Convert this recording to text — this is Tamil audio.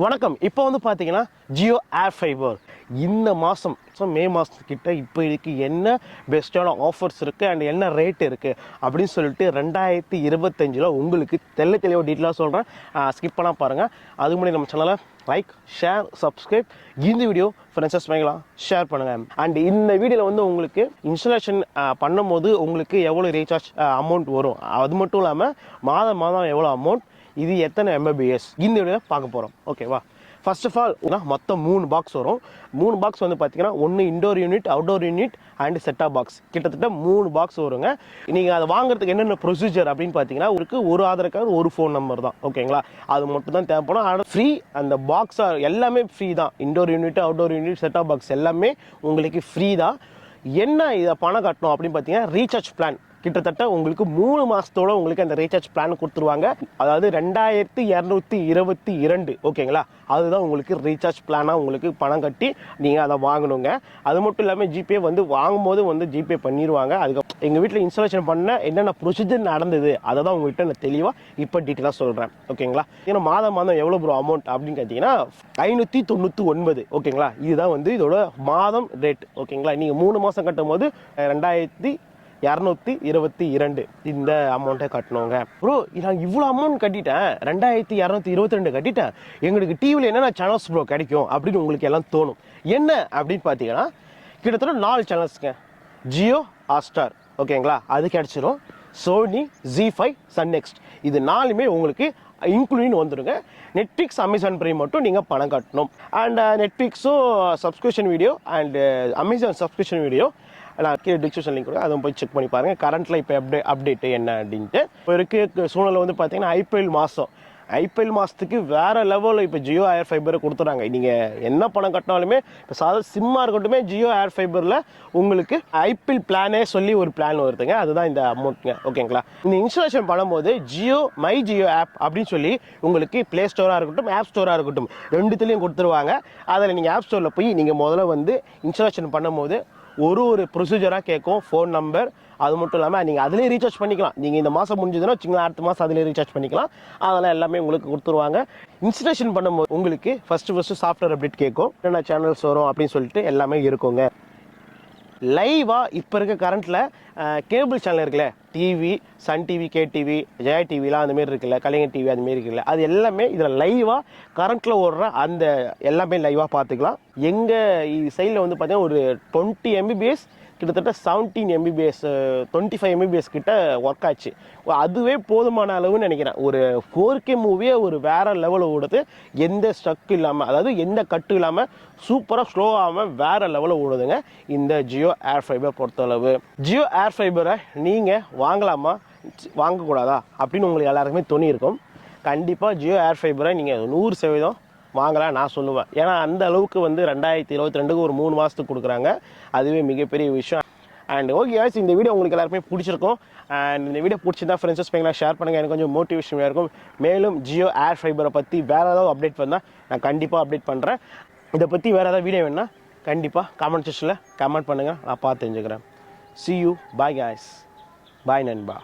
வணக்கம். இப்போ வந்து பார்த்தீங்கன்னா ஜியோ ஏர்ஃபைபர் இந்த மாதம் மே மாதத்துக்கிட்ட இப்போ இதுக்கு என்ன பெஸ்ட்டான ஆஃபர்ஸ் இருக்குது அண்ட் என்ன ரேட் இருக்குது அப்படின்னு சொல்லிட்டு 2025 உங்களுக்கு தெளிவாக டீட்டெயிலாக சொல்கிறேன். ஸ்கிப் பண்ணால் பாருங்கள். அதுக்கு முன்னாடி நம்ம சேனலை லைக், ஷேர், சப்ஸ்கிரைப், இந்த வீடியோ ஃப்ரெண்ட்ஸஸ் வாங்கலாம் ஷேர் பண்ணுங்கள். அண்ட் இந்த வீடியோவில் வந்து உங்களுக்கு இன்ஸ்டாலேஷன் பண்ணும்போது உங்களுக்கு எவ்வளோ ரீசார்ஜ் அமௌண்ட் வரும், அது மட்டும் இல்லாமல் மாதம் எவ்வளோ அமௌண்ட், இது எத்தனை MBPS இந்த வீடியோவில் பார்க்க போகிறோம். ஓகேவா? ஃபர்ஸ்ட் ஆஃப் ஆல் மொத்தம் 3 பாக்ஸ் வரும். 3 பாக்ஸ் வந்து பார்த்தீங்கன்னா ஒன்று indoor unit, outdoor unit and setup box. கிட்டத்தட்ட 3 பாக்ஸ் வருங்க. நீங்கள் அதை வாங்குறதுக்கு என்னென்ன ப்ரொசீஜர் அப்படின்னு பார்த்தீங்கன்னா ஒரு ஆதார் கார்டு, ஒரு ஃபோன் நம்பர் தான். ஓகேங்களா? அது மட்டும் தான் தேவைப்படும். ஆனால் ஃப்ரீ. அந்த பாக்ஸ் எல்லாமே ஃப்ரீ தான். Indoor unit, outdoor unit, setup box எல்லாமே உங்களுக்கு ஃப்ரீ தான். என்ன இதை பணம் கட்டணும் அப்படின்னு பார்த்தீங்கன்னா ரீசார்ஜ் பிளான். கிட்டத்தட்ட உங்களுக்கு 3 மாதத்தோட உங்களுக்கு அந்த ரீசார்ஜ் பிளான் கொடுத்துருவாங்க. அதாவது 2222. ஓகேங்களா? அதுதான் உங்களுக்கு ரீசார்ஜ் பிளானாக உங்களுக்கு பணம் கட்டி நீங்கள் அதை வாங்கணுங்க. அது மட்டும் இல்லாமல் ஜிபே வந்து வாங்கும்போது வந்து ஜிபே பண்ணிடுவாங்க. அதுக்கப்புறம் எங்கள் வீட்டில் இன்ஸ்டாலேஷன் பண்ண என்னென்ன ப்ரொசீஜர் நடந்தது அதை தான் உங்கள்கிட்ட நான் தெளிவாக இப்போ டீட்டெயிலாக சொல்கிறேன். ஓகேங்களா? ஏன்னா மாதம் எவ்வளோ ப்ரோ அமௌண்ட் அப்படின்னு கேட்டிங்கன்னா 599. ஓகேங்களா? இதுதான் வந்து இதோட மாதம் ரேட். ஓகேங்களா? நீங்கள் 3 மாதம் கட்டும் போது 2222 இந்த அமௌண்ட்டை கட்டணுங்க. ப்ரோ நான் இவ்வளோ அமௌண்ட் கட்டிட்டேன், 2222 கட்டிட்டேன், எங்களுக்கு டிவியில் என்னென்ன சேனல்ஸ் ப்ரோ கிடைக்கும் அப்படின்னு உங்களுக்கு எல்லாம் தோணும். என்ன அப்படின்னு பார்த்தீங்கன்னா கிட்டத்தட்ட 4 சேனல்ஸுங்க. ஜியோ ஹாட்ஸ்டார், ஓகேங்களா, அது கிடச்சிரும். சோனி, ZEE5, சன் நெக்ஸ்ட், இது 4மே உங்களுக்கு இன்க்ளூடிங் வந்துடுங்க. நெட்ஃப்ளிக்ஸ், அமேசான் பிரைம் மட்டும் நீங்கள் பணம் கட்டணும். அண்ட் நெட்ஃப்ளிக்ஸும் subscription video and Amazon subscription video நான் கீழே டிஸ்கிரிப்ஷன் லிங்க் கொடுங்க, அதை போய் செக் பண்ணி பாருங்கள். கரண்ட்டில் இப்போ அப்டேட்டு என்ன அப்படின்ட்டு. இப்போ இருக்க சூழ்நிலை வந்து பார்த்தீங்கன்னா ஐபிஎல் மாதத்துக்கு வேறு லெவலில் இப்போ ஜியோ ஏர்ஃபைபரை கொடுத்துறாங்க. நீங்கள் என்ன பணம் கட்டினாலுமே இப்போ சாதாரண சிம்மாக இருக்கட்டுமே ஜியோ ஏர்ஃபைபரில் உங்களுக்கு ஐபிஎல் பிளானே சொல்லி ஒரு பிளான் வருதுங்க. அதுதான் இந்த அமௌண்ட்டுங்க. ஓகேங்களா? இந்த இன்ஸ்டாலேஷன் பண்ணும்போது மை ஜியோ ஆப் அப்படின்னு சொல்லி உங்களுக்கு ப்ளே ஸ்டோராக இருக்கட்டும், ஆப் ஸ்டோராக இருக்கட்டும், ரெண்டுத்துலேயும் கொடுத்துருவாங்க. அதில் நீங்கள் ஆப் ஸ்டோரில் போய் நீங்கள் முதல்ல வந்து இன்ஸ்டாலேஷன் பண்ணும்போது ஒரு ப்ரொசீஜராக கேட்கும். ஃபோன் நம்பர், அது மட்டும் இல்லாமல் நீங்கள் அதிலே ரீசார்ஜ் பண்ணிக்கலாம். நீங்கள் இந்த மாதம் முடிஞ்சதுன்னா வச்சுக்கலாம், அடுத்த மாதம் அதிலே ரீசார்ஜ் பண்ணிக்கலாம். அதெல்லாம் எல்லாமே உங்களுக்கு கொடுத்துருவாங்க. இன்ஸ்டாலேஷன் பண்ணும்போது உங்களுக்கு ஃபஸ்ட்டு சாஃப்ட்வேர் அப்டேட் கேட்கும். என்னென்ன சேனல்ஸ் வரும் அப்படின்னு சொல்லிட்டு எல்லாமே இருக்குங்க. லைவாக இப்போ இருக்க கரண்ட்டில் கேபிள் சேனல் இருக்குல்ல, TV, Sun TV, K TV, Jaya டிவிலாம் அந்தமாரி இருக்குல்ல, கலைஞர் டிவி அதுமாரி இருக்குல்ல, அது எல்லாமே இதில் லைவாக கரண்ட்டில் ஓடுற அந்த எல்லாமே லைவாக பார்த்துக்கலாம். எங்கள் சைடில் வந்து பார்த்தீங்கன்னா ஒரு 20 MBPS, கிட்டத்தட்ட 17 MBPS, 25 MBPS கிட்ட ஒர்க் ஆச்சு. அதுவே போதுமான அளவுன்னு நினைக்கிறேன். ஒரு 4K மூவியே ஒரு வேறு லெவலில் ஓடுது. எந்த ஸ்ட்ரக் இல்லாமல், அதாவது எந்த கட்டு இல்லாமல் சூப்பராக ஸ்லோ ஆகாமல் வேறு லெவலில் ஓடுதுங்க இந்த ஜியோ ஏர்ஃபைபர் பொறுத்தளவு. ஜியோ ஏர்ஃபைபரை நீங்கள் வாங்கலாமா வாங்கக்கூடாதா அப்படின்னு உங்களுக்கு எல்லாருக்குமே தோணியிருக்கும். கண்டிப்பாக ஜியோ ஏர்ஃபைபரை நீங்கள் 100% வாங்கலாம் நான் சொல்லுவேன். ஏன்னா அந்த அளவுக்கு வந்து 2022 ஒரு 3 மாதத்துக்கு கொடுக்குறாங்க. அதுவே மிகப்பெரிய விஷயம். அண்ட் ஓகே guys, இந்த வீடியோ உங்களுக்கு எல்லாருமே பிடிச்சிருக்கும். அண்ட் இந்த வீடியோ பிடிச்சிருந்தா ஃப்ரெண்ட்ஸஸ் பையங்களா ஷேர் பண்ணுங்கள். எனக்கு கொஞ்சம் மோட்டிவேஷனாக இருக்கும். மேலும் ஜியோ ஏர்ஃபைபரை பற்றி வேறு ஏதாவது அப்டேட் பண்ணால் நான் கண்டிப்பாக அப்டேட் பண்ணுறேன். இதை பற்றி வேறு ஏதாவது வீடியோ வேணுன்னா கண்டிப்பாக கமெண்ட் செக்ஷனில் கமெண்ட் பண்ணுங்கள், நான் பார்த்து தெரிஞ்சுக்கிறேன். See you, bye guys, bye நண்பா.